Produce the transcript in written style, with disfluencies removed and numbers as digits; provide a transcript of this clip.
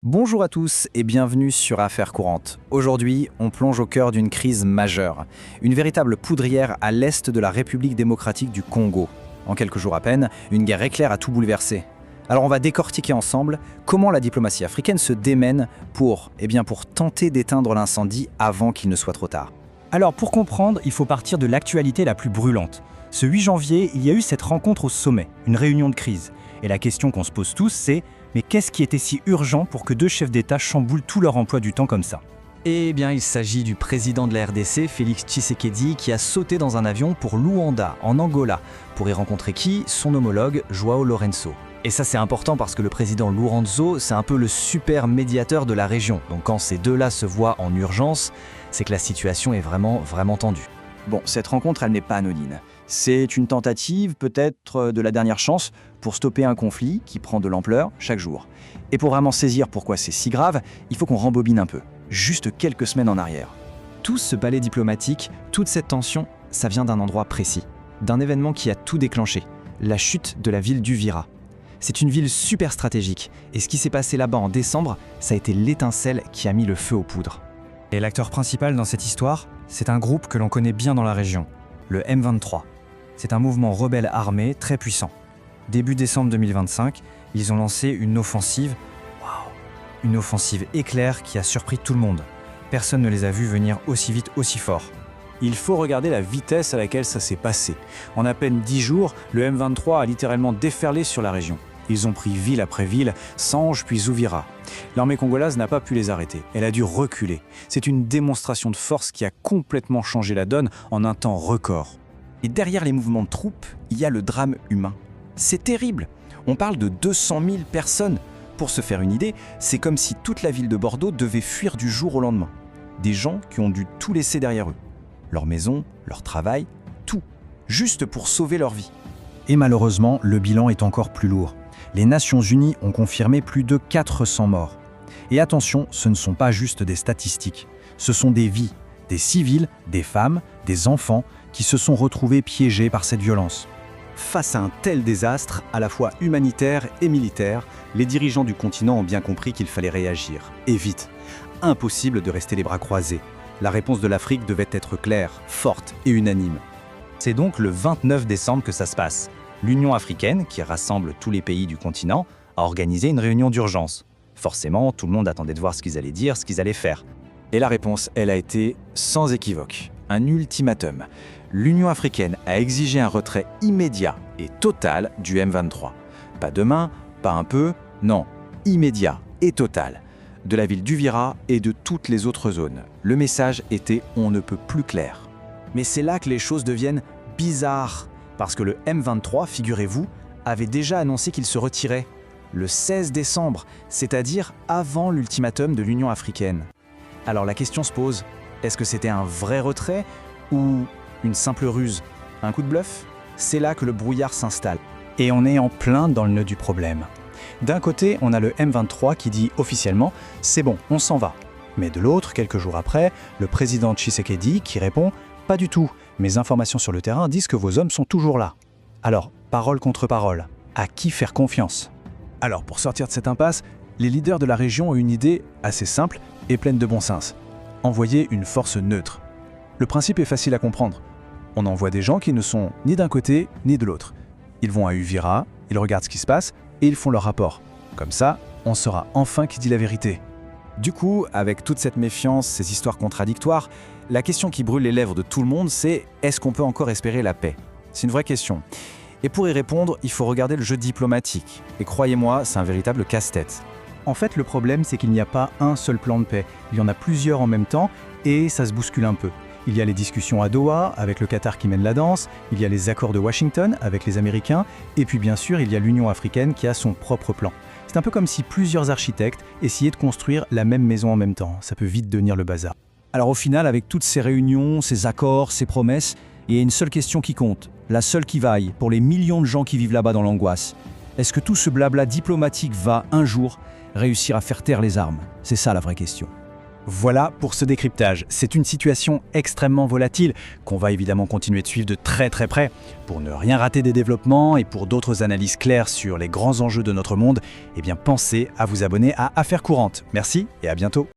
Bonjour à tous et bienvenue sur Affaires courantes. Aujourd'hui, on plonge au cœur d'une crise majeure, une véritable poudrière à l'est de la République démocratique du Congo. En quelques jours à peine, une guerre éclair a tout bouleversé. Alors on va décortiquer ensemble comment la diplomatie africaine se démène pour tenter d'éteindre l'incendie avant qu'il ne soit trop tard. Alors pour comprendre, il faut partir de l'actualité la plus brûlante. Ce 8 janvier, il y a eu cette rencontre au sommet, une réunion de crise. Et la question qu'on se pose tous, c'est mais qu'est-ce qui était si urgent pour que deux chefs d'État chamboulent tout leur emploi du temps comme ça? Eh bien, il s'agit du président de la RDC, Félix Tshisekedi, qui a sauté dans un avion pour Luanda, en Angola, pour y rencontrer qui? Son homologue, João Lourenço. Et ça, c'est important parce que le président Lourenço, c'est un peu le super médiateur de la région. Donc quand ces deux-là se voient en urgence, c'est que la situation est vraiment tendue. Bon, cette rencontre, elle n'est pas anodine. C'est une tentative, peut-être de la dernière chance, pour stopper un conflit qui prend de l'ampleur chaque jour. Et pour vraiment saisir pourquoi c'est si grave, il faut qu'on rembobine un peu, juste quelques semaines en arrière. Tout ce balai diplomatique, toute cette tension, ça vient d'un endroit précis, d'un événement qui a tout déclenché, la chute de la ville d'Uvira. C'est une ville super stratégique, et ce qui s'est passé là-bas en décembre, ça a été l'étincelle qui a mis le feu aux poudres. Et l'acteur principal dans cette histoire, c'est un groupe que l'on connaît bien dans la région, le M23. C'est un mouvement rebelle armé très puissant. Début décembre 2025, ils ont lancé une offensive, une offensive éclair qui a surpris tout le monde. Personne ne les a vus venir aussi vite, aussi fort. Il faut regarder la vitesse à laquelle ça s'est passé. En à peine 10 jours, le M23 a littéralement déferlé sur la région. Ils ont pris ville après ville, Sange puis Uvira. L'armée congolaise n'a pas pu les arrêter, elle a dû reculer. C'est une démonstration de force qui a complètement changé la donne en un temps record. Et derrière les mouvements de troupes, il y a le drame humain. C'est terrible. On parle de 200 000 personnes. Pour se faire une idée, c'est comme si toute la ville de Bordeaux devait fuir du jour au lendemain. Des gens qui ont dû tout laisser derrière eux. Leur maison, leur travail, tout. Juste pour sauver leur vie. Et malheureusement, le bilan est encore plus lourd. Les Nations Unies ont confirmé plus de 400 morts. Et attention, ce ne sont pas juste des statistiques. Ce sont des vies, des civils, des femmes, des enfants qui se sont retrouvés piégés par cette violence. Face à un tel désastre, à la fois humanitaire et militaire, les dirigeants du continent ont bien compris qu'il fallait réagir. Et vite. Impossible de rester les bras croisés. La réponse de l'Afrique devait être claire, forte et unanime. C'est donc le 29 décembre que ça se passe. L'Union africaine, qui rassemble tous les pays du continent, a organisé une réunion d'urgence. Forcément, tout le monde attendait de voir ce qu'ils allaient dire, ce qu'ils allaient faire. Et la réponse, elle a été sans équivoque. Un ultimatum. L'Union africaine a exigé un retrait immédiat et total du M23. Pas demain, pas un peu, non, immédiat et total. De la ville d'Uvira et de toutes les autres zones. Le message était « on ne peut plus clair ». Mais c'est là que les choses deviennent bizarres. Parce que le M23, figurez-vous, avait déjà annoncé qu'il se retirait le 16 décembre, c'est-à-dire avant l'ultimatum de l'Union africaine. Alors la question se pose, est-ce que c'était un vrai retrait ou une simple ruse? Un coup de bluff? C'est là que le brouillard s'installe. Et on est en plein dans le nœud du problème. D'un côté, on a le M23 qui dit officiellement « c'est bon, on s'en va ». Mais de l'autre, quelques jours après, le président Tshisekedi qui répond « pas du tout, mes informations sur le terrain disent que vos hommes sont toujours là ». Alors, parole contre parole, à qui faire confiance? Alors, pour sortir de cette impasse, les leaders de la région ont une idée assez simple et pleine de bon sens. Envoyer une force neutre. Le principe est facile à comprendre. On envoie des gens qui ne sont ni d'un côté ni de l'autre. Ils vont à Uvira, ils regardent ce qui se passe et ils font leur rapport. Comme ça, on saura enfin qui dit la vérité. Du coup, avec toute cette méfiance, ces histoires contradictoires, la question qui brûle les lèvres de tout le monde, c'est est-ce qu'on peut encore espérer la paix? C'est une vraie question. Et pour y répondre, il faut regarder le jeu diplomatique. Et croyez-moi, c'est un véritable casse-tête. En fait, le problème, c'est qu'il n'y a pas un seul plan de paix. Il y en a plusieurs en même temps et ça se bouscule un peu. Il y a les discussions à Doha, avec le Qatar qui mène la danse, il y a les accords de Washington avec les Américains, et puis bien sûr, il y a l'Union africaine qui a son propre plan. C'est un peu comme si plusieurs architectes essayaient de construire la même maison en même temps. Ça peut vite devenir le bazar. Alors au final, avec toutes ces réunions, ces accords, ces promesses, il y a une seule question qui compte, la seule qui vaille pour les millions de gens qui vivent là-bas dans l'angoisse. Est-ce que tout ce blabla diplomatique va, un jour, réussir à faire taire les armes? C'est ça la vraie question. Voilà pour ce décryptage. C'est une situation extrêmement volatile qu'on va évidemment continuer de suivre de très très près. Pour ne rien rater des développements et pour d'autres analyses claires sur les grands enjeux de notre monde, eh bien pensez à vous abonner à Affaires courantes. Merci et à bientôt.